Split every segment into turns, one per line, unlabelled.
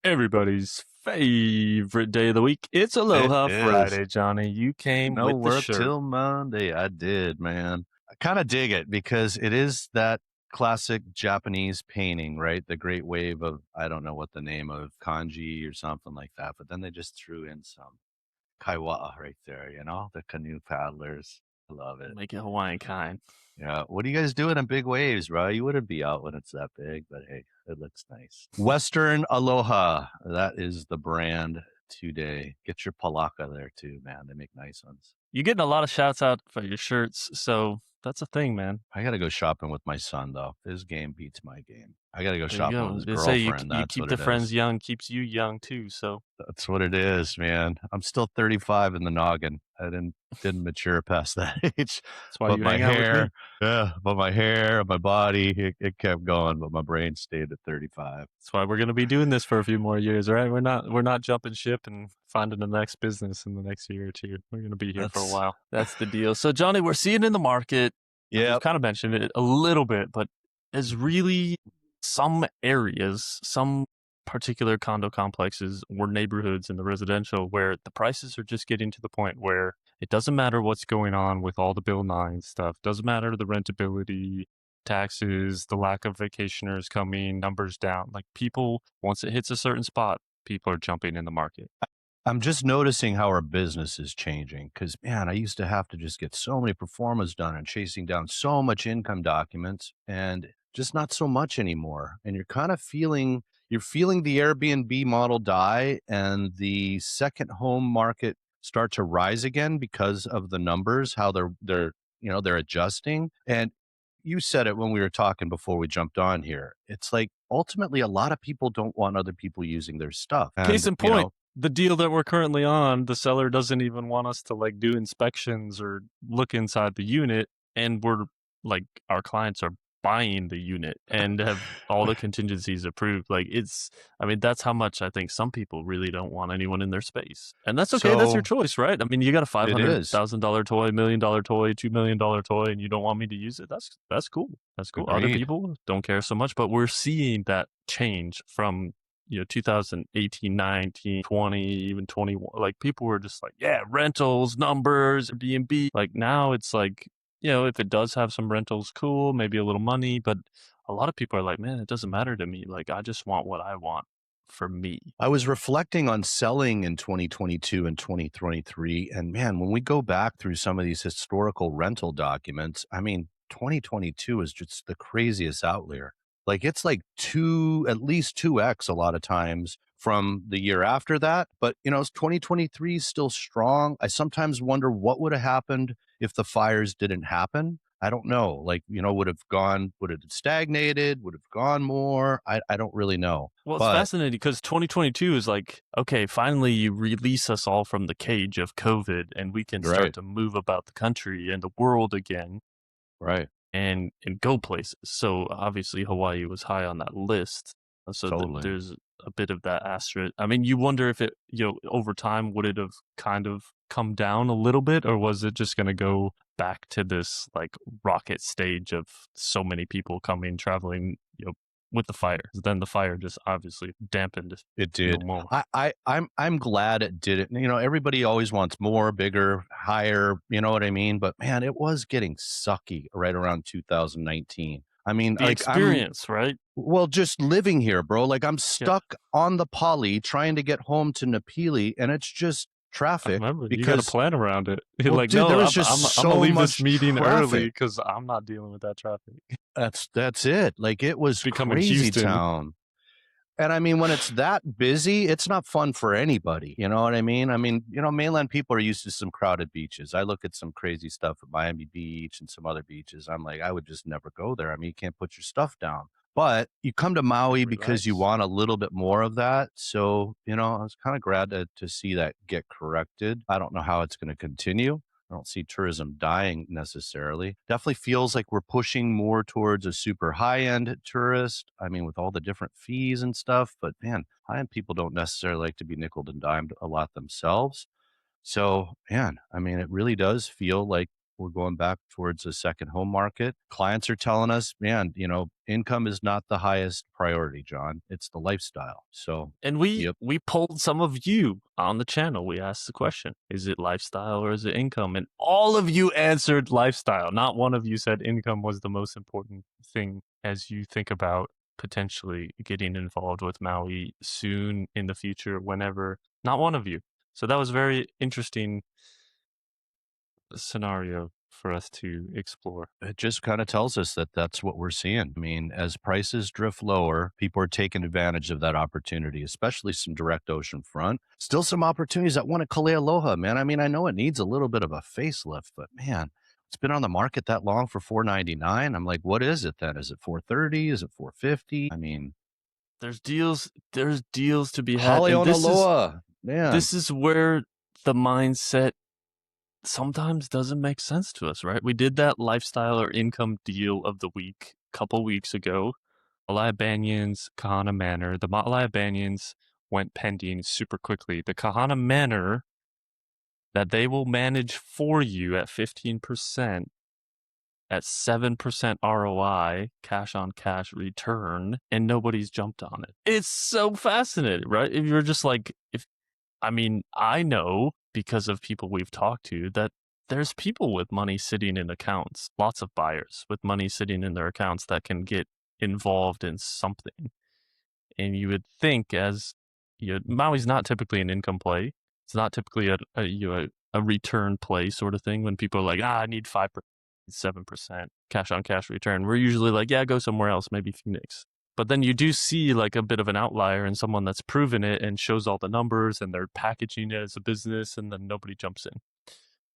Everybody's favorite day of the week. It's
It
Aloha
is.
Friday, Johnny. You came
No
with the
work
shirt.
till Monday. I did, man. I kind of dig it because it is that classic Japanese painting, right? The Great Wave of, I don't know what the name of kanji or something like that, but then they just threw in some kaiwa right there, the canoe paddlers. I love it.
Make it Hawaiian kind.
Yeah. What are you guys doing on big waves, bro? You wouldn't be out when it's that big, but hey, it looks nice. Western Aloha. That is the brand today. Get your palaka there too, man. They make nice ones.
You're getting a lot of shouts out for your shirts, so that's a thing, man.
I got to go shopping with my son, though. His game beats my game. I got to go
There you
shopping with
go.
his
They say
girlfriend.
you
That's
keep
what
the
it
friends
is.
young, keeps you young too. So
That's what it is, man. I'm still 35 in the noggin. I didn't mature past that age.
that's why
But
you
my
hang out with
hair,
me.
yeah, but my hair, my body, it kept going, but my brain stayed at 35.
That's why we're gonna be doing this for a few more years, right? We're not jumping ship and finding the next business in the next year or two. We're gonna be here for a
That's
while. That's the deal. So Johnny, we're seeing in the market. We've
Yep.
kind of mentioned it a little bit, but there's really some areas, some particular condo complexes or neighborhoods in the residential where the prices are just getting to the point where it doesn't matter what's going on with all the Bill 9 stuff, doesn't matter the rentability, taxes, the lack of vacationers coming, numbers down. Like people, once it hits a certain spot, people are jumping in the market.
I'm just noticing how our business is changing because, man, I used to have to just get so many performers done and chasing down so much income documents and just not so much anymore. And you're feeling the Airbnb model die and the second home market start to rise again because of the numbers, how they're adjusting. And you said it when we were talking before we jumped on here. It's like ultimately a lot of people don't want other people using their stuff.
Case
And,
in point, the deal that we're currently on, the seller doesn't even want us to like do inspections or look inside the unit. And we're like, our clients are buying the unit and have all the contingencies approved. I mean, that's how much I think some people really don't want anyone in their space. And that's okay. That's your
So
choice, right? I mean, you got a
it is.
$500,000 toy, $1 million toy, $2 million toy, and you don't want me to use it. That's cool. That's cool. Other
Agreed.
people don't care so much, but we're seeing that change from 2018, 19, 20, even 21. Like people were just like, yeah, rentals, numbers, Airbnb. Like now it's like, if it does have some rentals, cool, maybe a little money. But a lot of people are like, man, it doesn't matter to me. Like I just want what I want for me.
I was reflecting on selling in 2022 and 2023. And man, when we go back through some of these historical rental documents, I mean, 2022 is just the craziest outlier. Like it's like at least 2x a lot of times from the year after that. But, 2023 is still strong. I sometimes wonder what would have happened if the fires didn't happen. I don't know. Like, would it have stagnated? Would it have gone more? I don't really know.
Well, it's
But
fascinating because 2022 is like, okay, finally you release us all from the cage of COVID and we can start
right,
to move about the country and the world again.
right.
And go places. So obviously Hawaii was high on that list. So
Totally.
there's a bit of that asterisk. I mean, you wonder if it, over time, would it have kind of come down a little bit, or was it just going to go back to this like rocket stage of so many people coming, traveling, with the fire? Then the fire just obviously dampened
It
even
did.
more.
I'm glad it didn't. Everybody always wants more, bigger, higher, you know what I mean? But man, it was getting sucky right around 2019. I mean,
The experience, right?
just living here, bro. Like I'm
Yeah.
stuck on the poly trying to get home to Napili and it's just
I
traffic
remember you got a
because,
plan around it. You're
well,
like,
dude, there
no,
was
I'm
just
gonna
so
leave this
much
meeting early
traffic.
because I'm not dealing with that traffic.
That's it. Like it
It's
was
becoming
crazy
Houston.
town. And I mean, when it's that busy, it's not fun for anybody. You know what I mean? I mean, mainland people are used to some crowded beaches. I look at some crazy stuff at Miami Beach and some other beaches. I'm like, I would just never go there. I mean, you can't put your stuff down. But you come to
And
Maui because you
relax.
want a little bit more of that. So, I was kind of glad to see that get corrected. I don't know how it's going to continue. I don't see tourism dying necessarily. Definitely feels like we're pushing more towards a super high end tourist. I mean, with all the different fees and stuff, but man, high end people don't necessarily like to be nickeled and dimed a lot themselves. So, man, I mean, it really does feel like We're going back towards a second home market. Clients are telling us, man, income is not the highest priority, John. It's the lifestyle. So,
And we
yep.
we polled some of you on the channel. We asked the question, is it lifestyle or is it income? And all of you answered lifestyle. Not one of you said income was the most important thing as you think about potentially getting involved with Maui soon in the future, whenever. Not one of you. So that was very interesting scenario for us to explore.
It just kind of tells us that that's what we're seeing. I mean, as prices drift lower, people are taking advantage of that opportunity, especially some direct ocean front. Still some opportunities that want to Kalea Aloha, man. I mean, I know it needs a little bit of a facelift, but man, it's been on the market that long for 499. I'm like, what is it then? Is it 430? Is it 450? I mean,
There's deals to be had. And
Haleona Loa, man.
this is where the mindset sometimes doesn't make sense to us, right? We did that lifestyle or income deal of the week a couple weeks ago. Malaya Banyans, Kahana Manor. The Malaya Banyans went pending super quickly. The Kahana Manor that they will manage for you at 15%, at 7% ROI, cash on cash return, and nobody's jumped on it. It's so fascinating, right? If you're just like, I know because of people we've talked to that there's people with money sitting in accounts, lots of buyers with money sitting in their accounts that can get involved in something. And you would think, Maui's not typically an income play. It's not typically a return play sort of thing. When people are like, I need 5%, 7% cash on cash return, we're usually like, yeah, go somewhere else, maybe Phoenix. But then you do see like a bit of an outlier and someone that's proven it and shows all the numbers and they're packaging it as a business, and then nobody jumps in.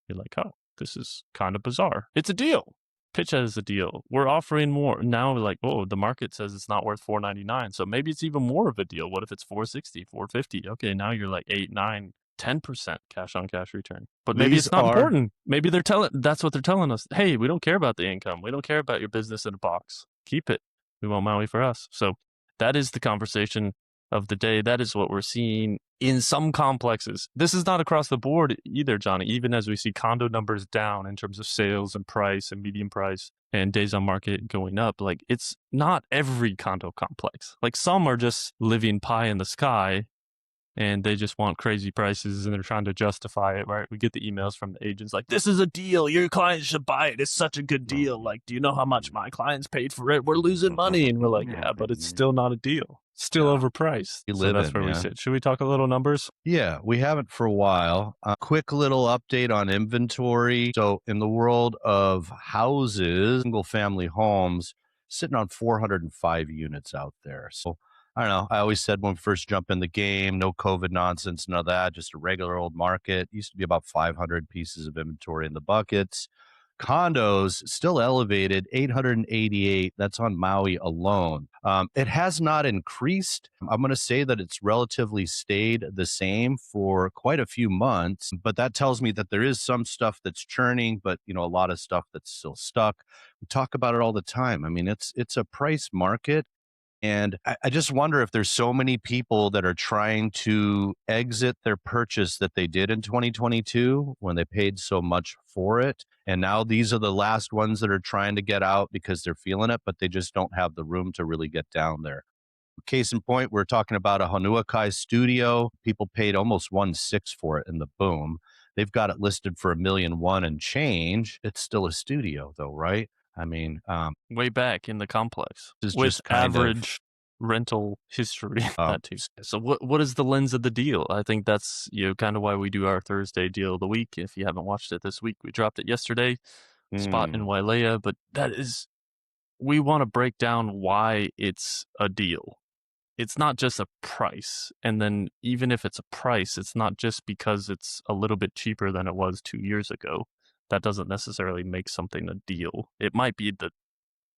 You're like, oh, this is kind of bizarre. It's a deal. Pitch it as a deal. We're offering more. Now we're like, oh, the market says it's not worth $499. So maybe it's even more of a deal. What if it's 460, 450? Okay, now you're like 8, 9, 10% cash on cash return. But maybe
These
it's not
are
important. Maybe that's what they're telling us. Hey, we don't care about the income. We don't care about your business in a box. Keep it. We want Maui for us. So that is the conversation of the day. That is what we're seeing in some complexes. This is not across the board either, Johnny. Even as we see condo numbers down in terms of sales and price and median price and days on market going up, like it's not every condo complex. Like some are just living pie in the sky and they just want crazy prices and they're trying to justify it, right? We get the emails from the agents like, this is a deal. Your clients should buy it. It's such a good deal. Like, do you know how much my clients paid for it? We're losing money. And we're like, yeah, but it's still not a deal. Still
yeah,
overpriced.
you
So
live
that's
in,
where we
man.
sit. Should we talk a little numbers?
Yeah, we haven't for a while. A quick little update on inventory. So, in the world of houses, single family homes, sitting on 405 units out there. So, I don't know. I always said when we first jump in the game, no COVID nonsense, none of that, just a regular old market. Used to be about 500 pieces of inventory in the buckets. Condos still elevated, 888. That's on Maui alone. It has not increased. I'm going to say that it's relatively stayed the same for quite a few months, but that tells me that there is some stuff that's churning, but a lot of stuff that's still stuck. We talk about it all the time. I mean, it's a price market. And I just wonder if there's so many people that are trying to exit their purchase that they did in 2022 when they paid so much for it. And now these are the last ones that are trying to get out because they're feeling it, but they just don't have the room to really get down there. Case in point, we're talking about a Hanuakai studio. People paid almost 1.6 for it in the boom. They've got it listed for 1,000,001 and change. It's still a studio though, right? I mean,
Way back in the complex
this is
with
just kind of
average rental history.
um,
That too. So what is the lens of the deal? I think that's kind of why we do our Thursday deal of the week. If you haven't watched it this week, we dropped it yesterday. Spot in
mm,
Wailea, but we want to break down why it's a deal. It's not just a price. And then even if it's a price, it's not just because it's a little bit cheaper than it was 2 years ago. That doesn't necessarily make something a deal. It might be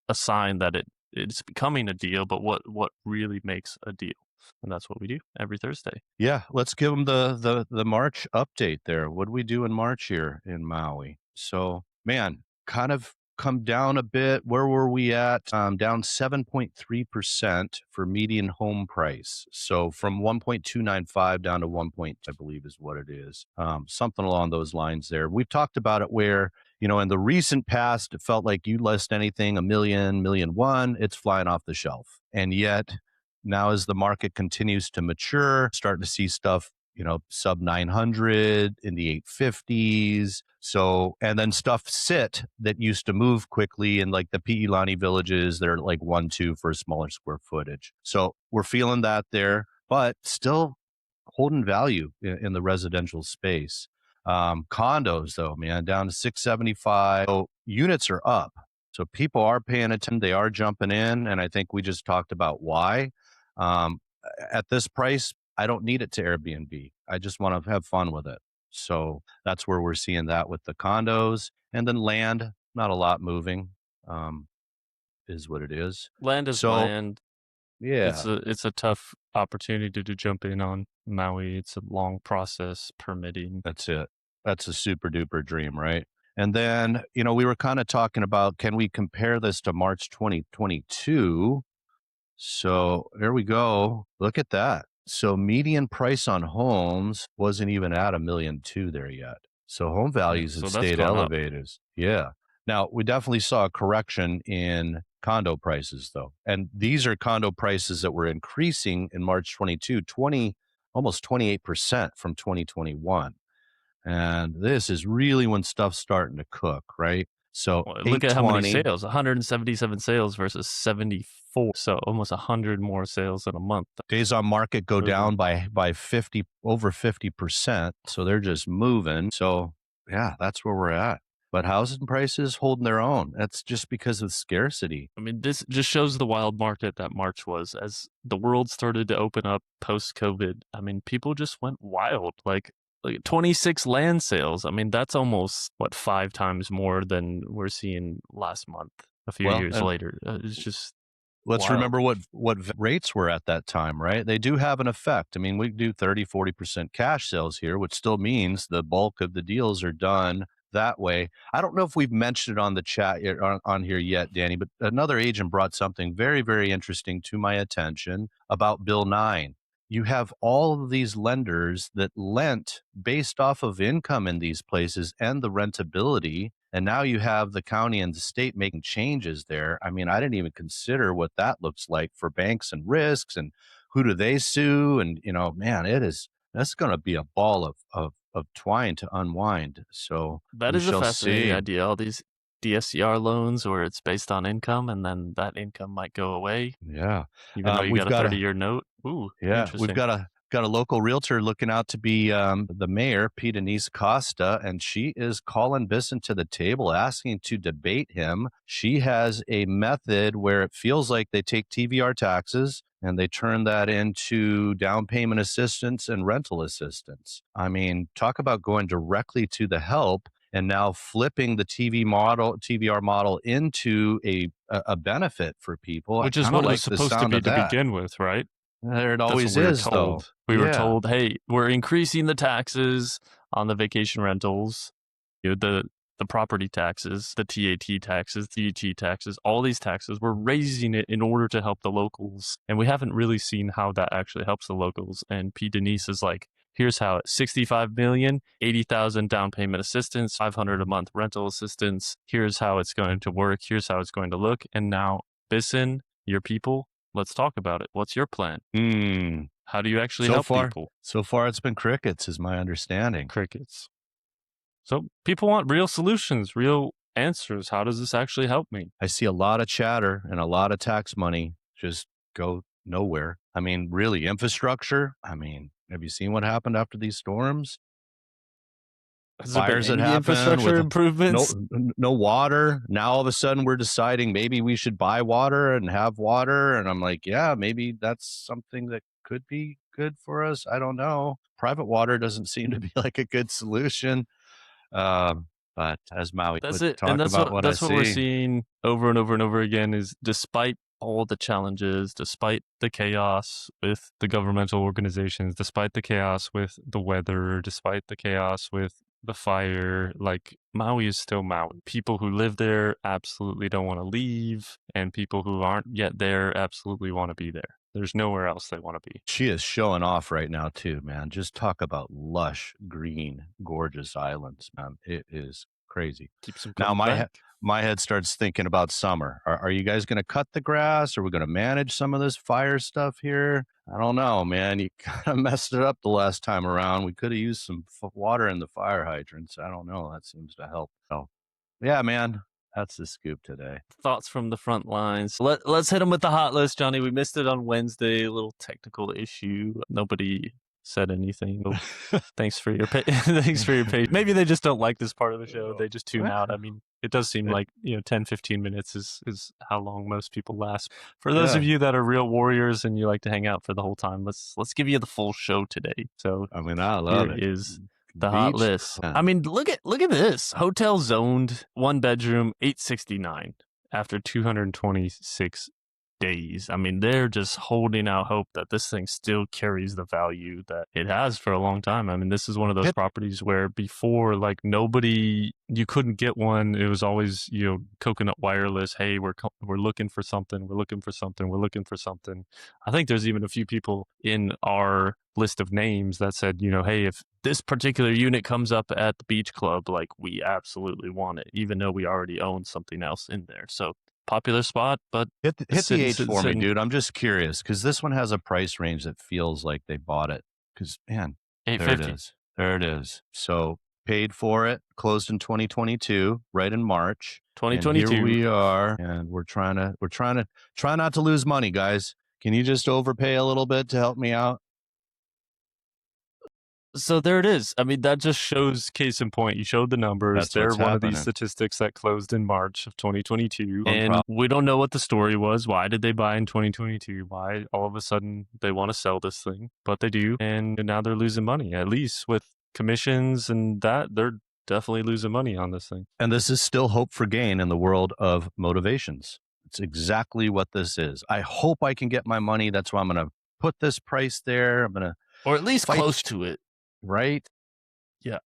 a sign that it's becoming a deal, but what really makes a deal? And that's what we do every Thursday.
yeah, let's give them the March update there. What do we do in March here in Maui? So, man, kind of come down a bit. Where were we at? Down 7.3% for median home price. So from 1.295 down to 1. I believe is what it is. Something along those lines there. We've talked about it where In the recent past, it felt like you list anything a million, million one, it's flying off the shelf. And yet, now as the market continues to mature, starting to see stuff, sub 900 in the 850s. So, and then stuff sit that used to move quickly in like the Pi'ilani villages, they're like 1, 2 for a smaller square footage. So we're feeling that there, but still holding value in the residential space. Condos, though, man, down to 675. So units are up. So people are paying attention. They are jumping in. And I think we just talked about why. Um, at this price, I don't need it to Airbnb. I just want to have fun with it. So that's where we're seeing that with the condos. And then land, not a lot moving, is what it is.
Land is
So,
land.
yeah.
It's a tough opportunity to jump in on Maui. It's a long process permitting.
That's it. That's a super duper dream, right? And then, we were kind of talking about, can we compare this to March 2022? So there we go. Look at that. So median price on homes wasn't even at 1,200,000 there yet. So home
Yeah,
values have
so that's
stayed
gone up.
elevated. Yeah. Now we definitely saw a correction in condo prices though. And these are condo prices that were increasing in March 22, 20, almost 28% from 2021. And this is really when stuff's starting to cook, right? So
Well, look at how many
820
sales, 177 sales versus 74. So almost 100 more sales in a month.
days on market go
Moving.
down by 50, over 50%. So they're just moving. So yeah, that's where we're at. But housing prices holding their own. That's just because of scarcity.
I mean, this just shows the wild market that March was. As the world started to open up post COVID, I mean, people just went wild. Like 26 land sales. I mean, that's almost what 5 times more than we're seeing last month. A few
Well,
years
and
later, it's just
let's
wild.
remember what rates were at that time, right? They do have an effect. I mean, we do 30-40% cash sales here, which still means the bulk of the deals are done that way. I don't know if we've mentioned it on the chat on here yet, Danny, but another agent brought something very, very interesting to my attention about Bill 9. You have all of these lenders that lent based off of income in these places and the rentability. And now you have the county and the state making changes there. I mean, I didn't even consider what that looks like for banks and risks and who do they sue? And, man, that's going to be a ball of twine to unwind. So
That
we
is a
shall
fascinating
see.
idea. All these DSCR loans where it's based on income and then that income might go away,
Yeah.
even though you
We've
got a
got
30
a,
year note. Ooh,
Yeah, we've
interesting.
got a local realtor looking out to be the mayor, P. Denise Costa, and she is calling Bisson to the table, asking to debate him. She has a method where it feels like they take TVR taxes and they turn that into down payment assistance and rental assistance. I mean, talk about going directly to the help and now flipping the TVR model into a benefit for people. I
Which is
kind of
what it was
like the
supposed to
sound
be
of
to
that.
begin with, right?
There it
That's what
always
we were
is, though.
told. We were
Yeah.
told, hey, we're increasing the taxes on the vacation rentals, the property taxes, the TAT taxes, TET taxes, all these taxes. We're raising it in order to help the locals. And we haven't really seen how that actually helps the locals. And P. Denise is like, here's how 65 million, 80,000 down payment assistance, 500 a month rental assistance. Here's how it's going to work. Here's how it's going to look. And now, Bisson, your people, let's talk about it. What's your plan?
Hmm.
How do you actually
So
help
far,
people?
so far it's been crickets, is my understanding.
Crickets. So people want real solutions, real answers. How does this actually help me?
I see a lot of chatter and a lot of tax money just go nowhere. I mean, really, infrastructure. I mean, have you seen what happened after these storms?
Has there been
Fires that
any
happen
infrastructure
with
improvements?
no water. Now all of a sudden we're deciding maybe we should buy water and have water. And I'm like, yeah, maybe that's something that could be good for us. I don't know. Private water doesn't seem to be like a good solution. But as Maui
That's
would
it. And
talk about what I
that's what we're
see.
seeing over and over and over again is despite all the challenges, despite the chaos with the governmental organizations, despite the chaos with the weather, despite the chaos with the fire, like Maui is still Maui. People who live there absolutely don't want to leave, and people who aren't yet there absolutely want to be there. There's nowhere else they want to be.
She is showing off right now too, man. Just talk about lush, green, gorgeous islands, man. It is Crazy.
Keeps them
Now
coming back.
my head starts thinking about summer. Are you guys gonna cut the grass? Are we gonna manage some of this fire stuff here? I don't know, man. You kinda messed it up the last time around. We coulda used some water in the fire hydrants. I don't know. That seems to help. So, yeah, man, that's the scoop today.
Thoughts from the front lines. Let's hit them with the hot list, Johnny. We missed it on Wednesday. A little technical issue. Nobody said anything. Oh, thanks for your thanks for your patience. Maybe they just don't like this part of the show. They just tune out. I mean, it does seem like 10, 15 minutes is how long most people last. For those of
Yeah.
you that are real warriors and you like to hang out for the whole time, let's give you the full show today. So
I mean, I
here
love it.
is the hot
Beach.
list. I mean, look at this. Hotel zoned, 1 bedroom, 869 after 226 days. I mean, they're just holding out hope that this thing still carries the value that it has for a long time. I mean, this is one of those properties where before, like, you couldn't get one. It was always, coconut wireless. Hey, we're looking for something. We're looking for something. We're looking for something. I think there's even a few people in our list of names that said, hey, if this particular unit comes up at the beach club, like, we absolutely want it, even though we already own something else in there. So popular spot, but
Hit the age for me, dude. I'm just curious because this one has a price range that feels like they bought it. Because man, there it
850.
is. There it is. So paid for it, closed in 2022, right in March. And here
2022.
we are, and try not to lose money, guys. Can you just overpay a little bit to help me out?
So there it is. I mean, that just shows, case in point. You showed the numbers.
That's
They're
what's
one of these
happening.
statistics that closed in March of 2022.
No
And
problem.
we don't know what the story was. Why did they buy in 2022? Why all of a sudden they want to sell this thing? But they do. And now they're losing money, at least with commissions and that. They're definitely losing money on this thing.
And this is still hope for gain in the world of motivations. It's exactly what this is. I hope I can get my money. That's why I'm going to put this price there. I'm going to
Or at least
fight,
close to it.
right?
Yeah.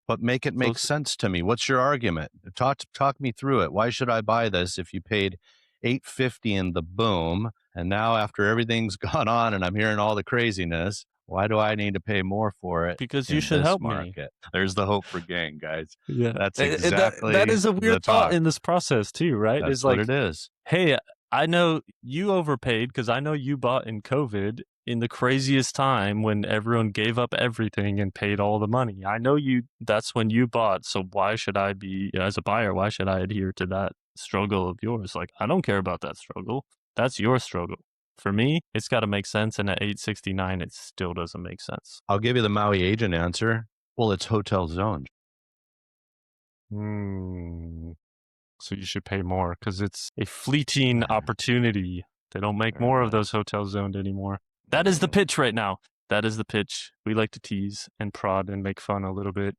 But make it make
Close.
sense to me. What's your argument? Talk me through it. Why should I buy this if you paid $850 in the boom, and now after everything's gone on and I'm hearing all the craziness, why do I need to pay more for it
Because you
in
should
this
help me.
market? There's the hope for gain, guys.
Yeah.
That's
That
exactly
is a
the
weird thought
talk.
in this process too, right?
That's
It's
what
like,
it is.
hey, I know you overpaid because I know you bought in COVID in the craziest time when everyone gave up everything and paid all the money. I know that's when you bought. So why should I be, as a buyer, why should I adhere to that struggle of yours? Like, I don't care about that struggle. That's your struggle. For me, it's got to make sense. And at 869, it still doesn't make sense.
I'll give you the Maui agent answer. Well, it's hotel zoned.
So you should pay more because it's a fleeting opportunity. They don't make more of those hotels zoned anymore. That is the pitch right now. That is the pitch. We like to tease and prod and make fun a little bit,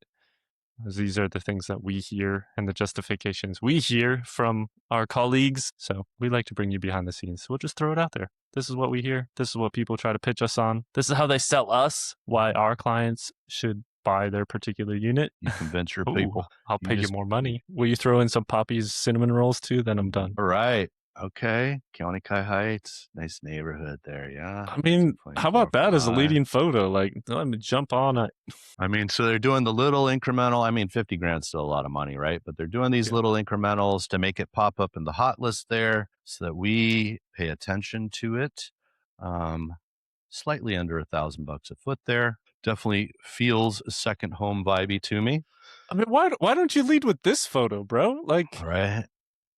as these are the things that we hear and the justifications we hear from our colleagues. So we like to bring you behind the scenes. We'll just throw it out there. This is what we hear. This is what people try to pitch us on. This is how they sell us why our clients should buy their particular unit.
You convince your
Ooh,
people.
I'll pay you more money. Will you throw in some Poppy's cinnamon rolls too? Then I'm done.
All right. Okay. County Kai Heights. Nice neighborhood there. Yeah.
I mean, how about that as a
2.45.
leading photo? Like, let me jump on it.
I mean, so they're doing the little incremental. I mean, 50 grand's still a lot of money, right? But they're doing these little incrementals to make it pop up in the hot list there so that we pay attention to it. Slightly under $1,000 a foot there. Definitely feels second home vibey to me.
I mean, why don't you lead with this photo, bro? Like,
All right.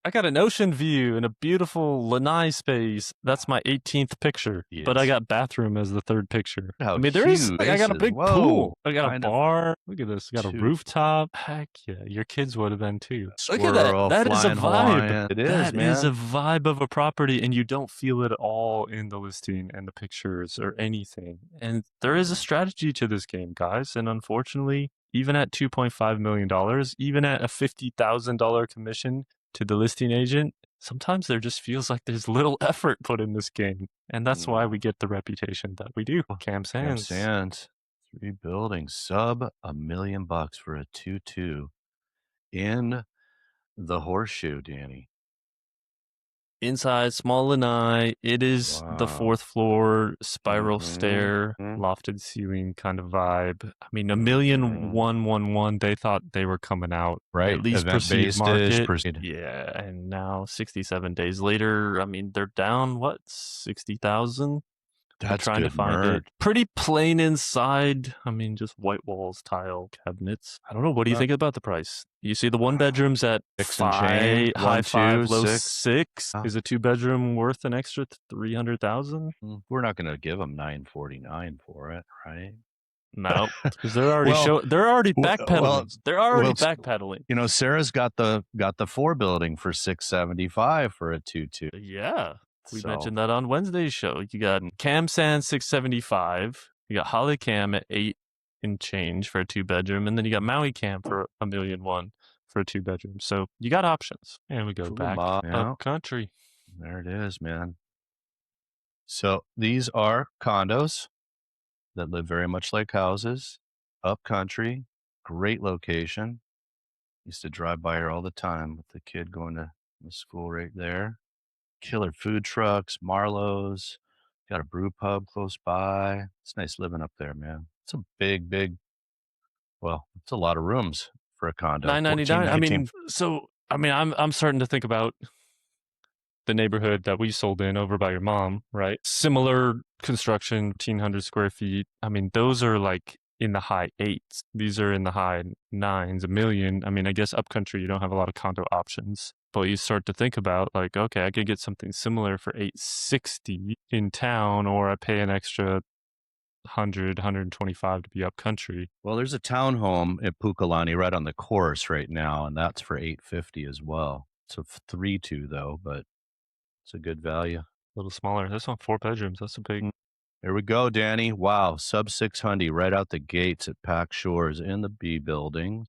I got an ocean view and a beautiful lanai space. That's my 18th picture, but I got bathroom as the third picture.
How
I mean, there is.
huge
I got a
this
big
is. Whoa.
pool. I got a
Kind of
bar. Look at this. I got a
two.
rooftop. Heck yeah, your kids would have been too. Look at
Squirrel,
that. That is a
flying
vibe.
Hawaiian. It is,
That
man.
is a vibe of a property, and you don't feel it at all in the listing and the pictures or anything. And there is a strategy to this game, guys. And unfortunately, even at $2.5 million, even at a $50,000 commission to the listing agent, sometimes there just feels like there's little effort put in this game. And that's why we get the reputation that we do. Cam Sands.
3 buildings, sub $1 million for a 2-2 in the Horseshoe, Danny.
Inside, small lanai. It is the
Wow.
fourth floor, spiral stair,
Mhm.
lofted ceiling kind of vibe. I mean, a million
Mhm.
111. They thought they were coming out at
Right.
least perceived
Event-based-ish,
market.
proceed.
Yeah, and now 67 days later, I mean, they're down what 60,000. But
That's
trying to
good
find it
merch.
pretty plain inside. I mean, just white walls, tile cabinets. I don't know. What do you
Uh,
think about the price? You see the one bedrooms at
6 and change,
high
1, 2,
five, low
6.
six. Is a two bedroom worth an extra 300,000?
We're not gonna give them 949 for it, right?
No, because they're already
Well,
they're already
well,
backpedaling. They're already
well,
backpedaling.
Sarah's got the 4 building for 675 for a 2-2.
Yeah. We
So,
mentioned that on Wednesday's show. You got Cam Sand 675. You got Holly Cam at 8 and change for a two bedroom. And then you got Maui Cam for a million one for a two bedroom. So you got options. And we go back up
yeah,
country.
there it is, man. So, these are condos that live very much like houses, up country, great location. Used to drive by here all the time with the kid going to the school right there. Killer food trucks, Marlowe's, got a brew pub close by. It's nice living up there, man. It's a big, well, it's a lot of rooms for a condo.
999. I
1419.
mean, so I mean I'm starting to think about the neighborhood that we sold in over by your mom, right? Similar construction, 1,500 square feet. I mean, those are like in the high eights. These are in the high nines, a million. I mean, I guess upcountry, you don't have a lot of condo options. But you start to think about like, okay, I could get something similar for 860 in town, or I pay an extra 125 to be upcountry.
Well, there's a townhome at Pukalani right on the course right now, and that's for 850 as well. It's a 3-2 though, but it's a good value.
A little smaller. This one, four bedrooms. That's a big.
Here we go, Danny. Wow, sub 600 right out the gates at Pack Shores in the B building.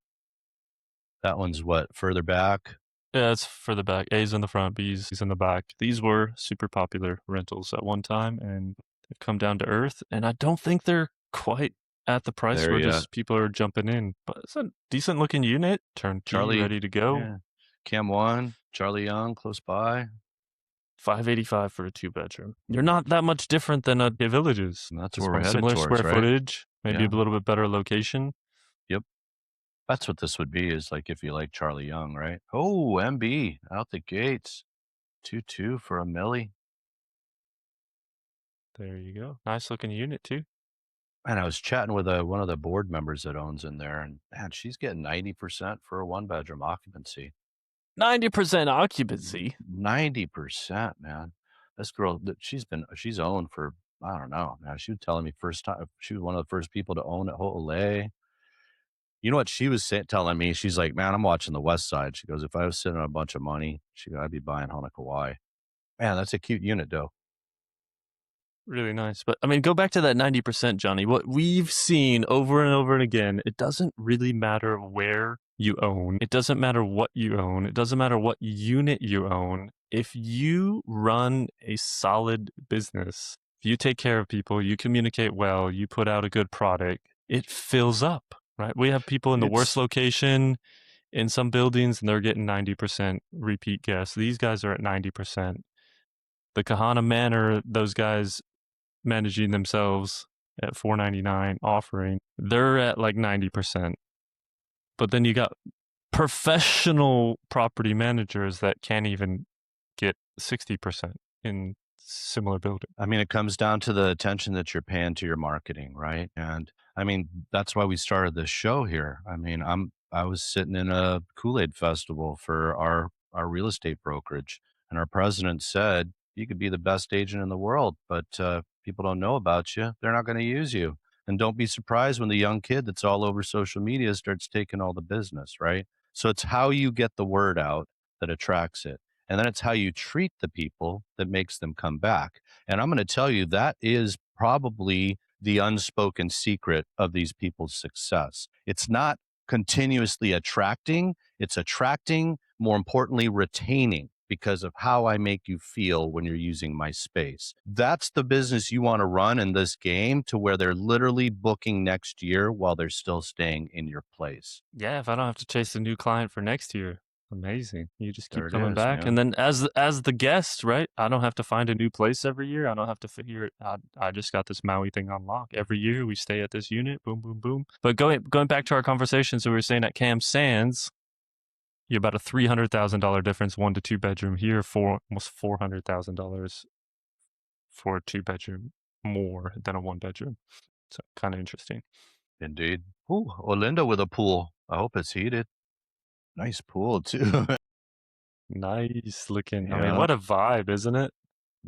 That one's what, further back?
Yeah, it's further back. A's in the front, B's in the back. These were super popular rentals at one time, and they've come down to earth. And I don't think they're quite at the price
There
where
you
just people are jumping in. But it's a decent looking unit, turnkey,
Charlie,
ready to go.
yeah. Cam 1, Charlie Young close by.
585 for a two bedroom. You're not that much different than a Villages.
And that's
This
where we're
one,
headed
similar
towards,
square
right?
footage, maybe
Yeah.
a little bit better location.
Yep. That's what this would be, is like if you like Charlie Young, right? Oh, MB out the gates. 2-2 for a milli.
There you go. Nice looking unit too.
And I was chatting with one of the board members that owns in there, and man, she's getting 90% for a one bedroom occupancy.
90% occupancy.
90%, man. This girl that she's owned for, I don't know, man. She was telling me first time she was one of the first people to own at Ho'olei. You know what she was telling me? She's like, man, I'm watching the West Side. She goes, if I was sitting on a bunch of money, I'd be buying Honokawai. Man, that's a cute unit, though.
Really nice. But I mean, go back to that 90%, Johnny. What we've seen over and over and again, it doesn't really matter where you own. It doesn't matter what you own. It doesn't matter what unit you own. If you run a solid business, if you take care of people, you communicate well, you put out a good product, it fills up, right? We have people in the worst
It's
location in some buildings and they're getting 90% repeat guests. These guys are at 90%. The Kahana Manor, those guys managing themselves at $499 offering, they're at like 90%. But then you got professional property managers that can't even get 60% in similar buildings.
I mean, it comes down to the attention that you're paying to your marketing, right? And I mean, that's why we started this show here. I mean, I was sitting in a Kool-Aid festival for our real estate brokerage, and our president said, "You could be the best agent in the world, but people don't know about you. They're not going to use you." And don't be surprised when the young kid that's all over social media starts taking all the business, right? So it's how you get the word out that attracts it. And then it's how you treat the people that makes them come back. And I'm going to tell you that is probably the unspoken secret of these people's success. It's not continuously attracting, it's attracting, more importantly, retaining because of how I make you feel when you're using my space. That's the business you want to run in this game, to where they're literally booking next year while they're still staying in your place.
Yeah, if I don't have to chase a new client for next year, Amazing. You just
There
keep
it
coming
is,
back,
man.
and then as the guest, right? I don't have to find a new place every year. I don't have to figure it out. I just got this Maui thing on lock. Every year we stay at this unit. Boom, boom, boom. But going back to our conversation, so we were saying at Camp Sands, you're about a $300,000 difference, 1 to 2 bedroom here, for almost $400,000 for a 2 bedroom, more than a 1 bedroom. So kind of interesting.
Indeed. Ooh, Olinda with a pool. I hope it's heated. Nice pool too.
Nice looking. I mean,
Yeah.
what a vibe, isn't it?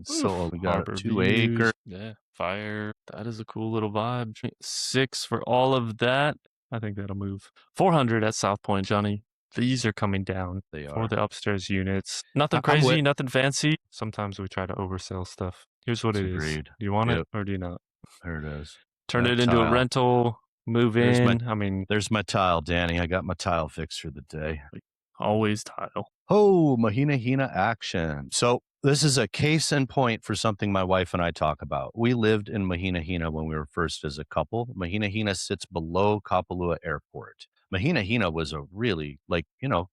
So
Oof.
we got a
Harbor
2 acre.
views. Yeah. Fire. That is a cool little vibe. 6 for all of that. I think that'll move. 400 at South Point, Johnny. These are coming down
They
for
are.
the upstairs units. Nothing
I'm
crazy,
with.
nothing fancy. Sometimes we try to oversell stuff. Here's what
It's
it is.
agreed.
Do you want it
Yep.
or do you not?
There it is.
Turn
That
it into a
tile.
rental, move
There's my
in. I mean,
there's my tile, Danny. I got my tile fixed for the day.
always tile.
Oh, Mahina Hina action. So this is a case in point for something my wife and I talk about. We lived in Mahina Hina when we were first as a couple. Mahina Hina sits below Kapalua Airport. Mahina Hina was a really, like,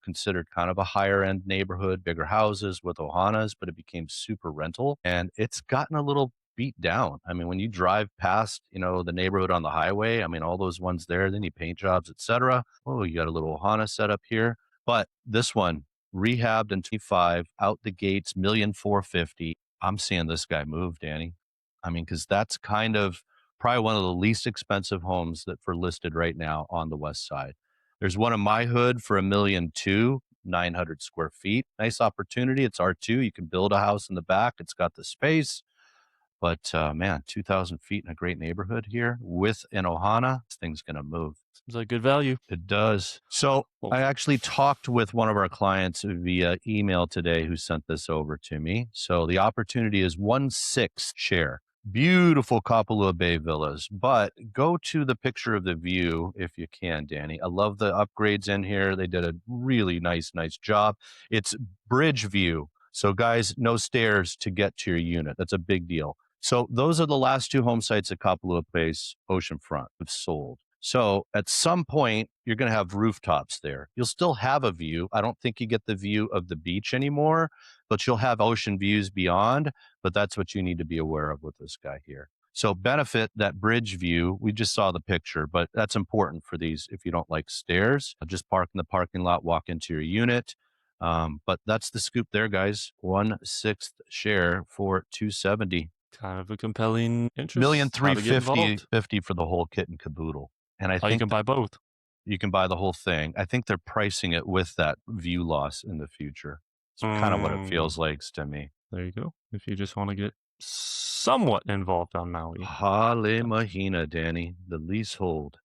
considered kind of a higher end neighborhood, bigger houses with ohanas, but it became super rental and it's gotten a little beat down. I mean, when you drive past, the neighborhood on the highway, I mean, all those ones there, they need paint jobs, etc. Oh, you got a little ohana set up here. But this one, rehabbed in 25, out the gates, 1,450,000. I'm seeing this guy move, Danny. I mean, because that's kind of probably one of the least expensive homes that for listed right now on the west side. There's one in my hood for 1,200,000, 900 square feet. Nice opportunity. It's R2. You can build a house in the back. It's got the space. But man, 2,000 feet in a great neighborhood here with an ohana, this thing's going to move.
Seems like good value.
It does. So I actually talked with one of our clients via email today who sent this over to me. So the opportunity is 1/6 share. Beautiful Kapalua Bay villas, but go to the picture of the view if you can, Danny. I love the upgrades in here. They did a really nice job. It's bridge view. So guys, no stairs to get to your unit. That's a big deal. So those are the last 2 home sites at Kapalua Bay's oceanfront have sold. So at some point, you're going to have rooftops there. You'll still have a view. I don't think you get the view of the beach anymore, but you'll have ocean views beyond. But that's what you need to be aware of with this guy here. So benefit that bridge view. We just saw the picture, but that's important for these if you don't like stairs. Just park in the parking lot, walk into your unit. But that's the scoop there, guys. 1/6 share for 270.
Kind of a compelling interest.
Million
How to get involved.
350 for the whole kit and caboodle. And I
Oh, you
think
can buy both.
you can buy the whole thing. I think they're pricing it with that view loss in the future. It's kind of what it feels like to me.
There you go. If you just want to get somewhat involved on Maui.
Hale Mahina, Danny, the leasehold.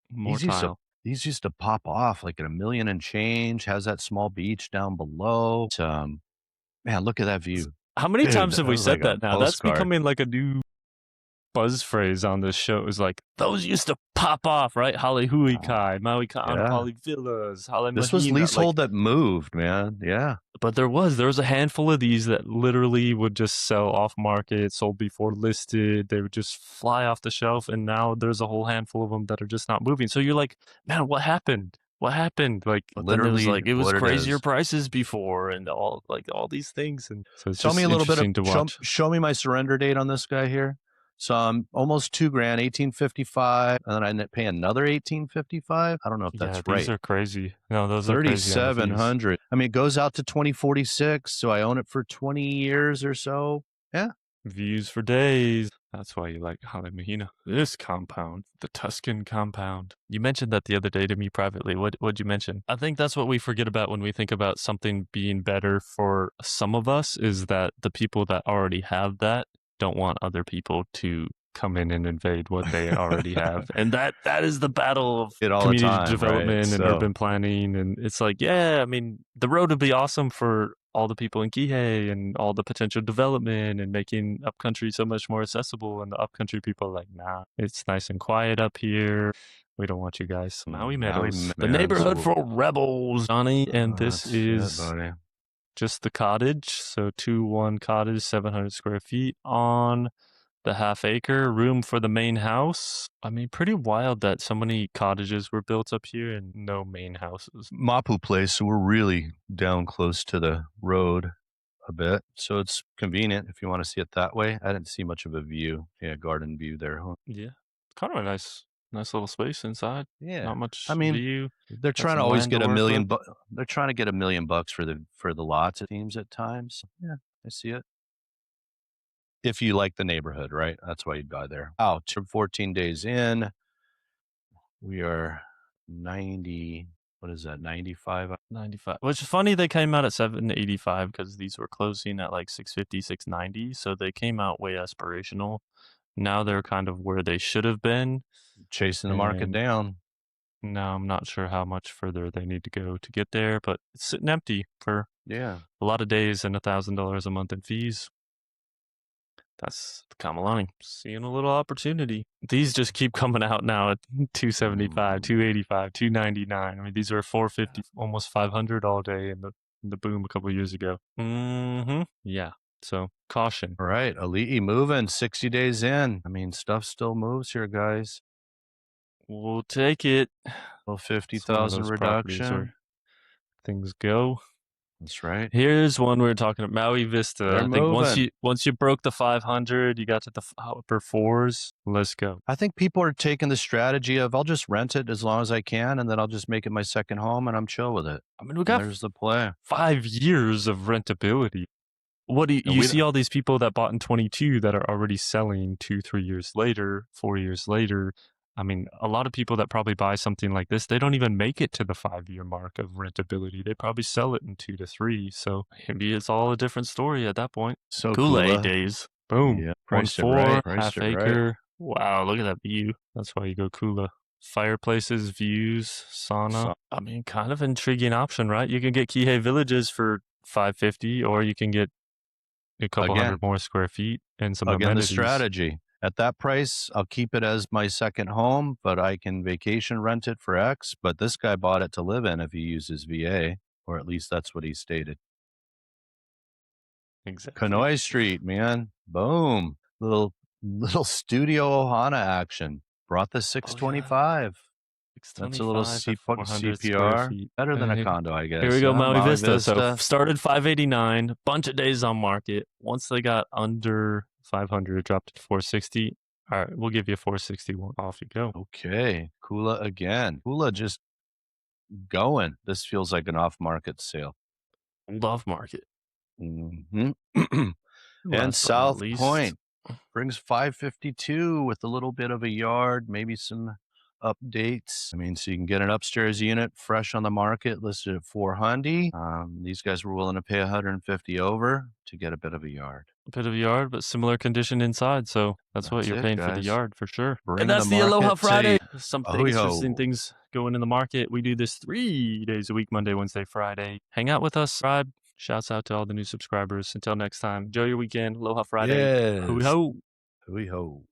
More
These used to,
tile.
these used to pop off like at 1,000,000 and change. Has that small beach down below. Man, look at that view.
How many
Dude,
times have we
was
said
like a
that now? That's
postcard.
becoming like a new buzz phrase on this show. Is like, those used to pop off, right? Hale Hui Kai, Maui Ka'ano,
Yeah.
Hale Villas, Hale
This was
Mahina.
leasehold that moved, man. Yeah.
But there was a handful of these that literally would just sell off market, sold before listed. They would just fly off the shelf, and now there's a whole handful of them that are just not moving. So you're like, man, what happened? What happened? Like, but then it was
Literally
like it was
what it
crazier
is.
prices before, and all these things. And so it's
Tell
just
me a little bit of
interesting to watch.
show me my surrender date on this guy here. So I'm almost $2,000, 1,855, and then I pay another 1,855. I don't know if that's
Yeah,
right.
these are crazy. No, those are crazy.
3,700. I mean, it goes out to 2046, so I own it for 20 years or so. Yeah.
Views for days. That's why you like Hale Mahina. This compound, the Tuscan compound. You mentioned that the other day to me privately. What'd you mention? I think that's what we forget about when we think about something being better for some of us, is that the people that already have that don't want other people to come in and invade what they already have. And that is the battle of community development, right? And urban planning. And it's like, yeah, I mean, the road would be awesome for all the people in Kihei and all the potential development and making upcountry so much more accessible. And the upcountry people are like, nah, it's nice and quiet up here. We don't want you guys. Maui Meadows, the neighborhood for rebels, Johnny. And this is just the cottage. So 2-1 cottage, 700 square feet on the half acre, room for the main house. I mean, pretty wild that so many cottages were built up here and no main houses.
Mapu place, so we're really down close to the road a bit, so it's convenient if you wanna see it that way. I didn't see much of a view. Yeah, garden view there, huh?
Yeah. Kind of a nice little space inside.
Yeah.
Not
I
much
mean,
view.
they're
Got
trying to
some
always
land to
get a
work with.
million bu they're trying to get $1,000,000 for the lots, it seems at times. Yeah, I see it. If you like the neighborhood, right? That's why you'd buy there. Oh, 14 days in, we are 90 what is that, 95?
95. Which is funny they came out at 785 because these were closing at like 650, 690. So they came out way aspirational. Now they're kind of where they should have been.
Chasing the market
And
down.
now I'm not sure how much further they need to go to get there, but it's sitting empty for
Yeah.
a lot of days and $1,000 a month in fees. That's the Kamalani. Seeing a little opportunity. These just keep coming out now at 275,
Mm.
285, 299. I mean, these were 450, almost 500 all day in the boom a couple of years ago. Yeah. So caution.
All right, Ali'i moving 60 days in. I mean, stuff still moves here, guys.
We'll take it.
Well,
It's one of
50,000
those properties
reduction.
where things go.
That's right.
Here's one we were talking about, Maui Vista.
They're
I think
moving.
once you broke the 500, you got to the upper fours. Let's go.
I think people are taking the strategy of I'll just rent it as long as I can, and then I'll just make it my second home, and I'm chill with it.
I mean, we
And
got
there's the play.
5 years of rentability. What do
And
you
we
see
don't,
all these people that bought in 22 that are already selling 2, 3 years later, 4 years later? I mean, a lot of people that probably buy something like this, they don't even make it to the 5 year mark of rentability. They probably sell it in 2 to 3. So maybe it's all a different story at that point.
so
Kool-Aid
Kula.
days. Boom.
Yeah,
One
priced it right.
four,
Priced
half
it right.
acre. Wow, look at that view. That's why you go Kula. Fireplaces, views, sauna.
So,
I mean, kind of intriguing option, right? You can get Kihei Villages for 550, or you can get a couple
again,
hundred more square feet and some
again, the
amenities.
strategy. At that price, I'll keep it as my second home, but I can vacation rent it for X. But this guy bought it to live in if he uses VA, or at least that's what he stated.
Exactly.
Kanoi Street, man. Boom. Little studio Ohana action. Brought the
Oh yeah,
625. That's a little
625 at 400 square
CPR.
feet.
Better than a condo, I
Here we
guess.
go,
Huh?
Maui
Maui
Vista. So
Vista.
started 589, bunch of days on market. Once they got under 500, it dropped to 460. All right, we'll give you 461. Off you go.
Okay. Kula again. Kula just going. This feels like an off market sale.
Love market.
Hmm. And
Last but not
South
least,
Point brings 552 with a little bit of a yard, maybe some updates. I mean, so you can get an upstairs unit fresh on the market listed at 400. These guys were willing to pay 150 over to get a bit of a yard.
a bit of yard, but similar condition inside. So that's what
That's
you're
it,
paying for the
guys.
yard for sure. And
Bring the
that's the Aloha
market
Friday.
to
Something interesting
Oyo.
things going in the market. We do this 3 days a week, Monday, Wednesday, Friday. Hang out with us, subscribe. Shouts out to all the new subscribers. Until next time, enjoy your weekend. Aloha Friday. Hoo
Yes.
ho.
Hui ho.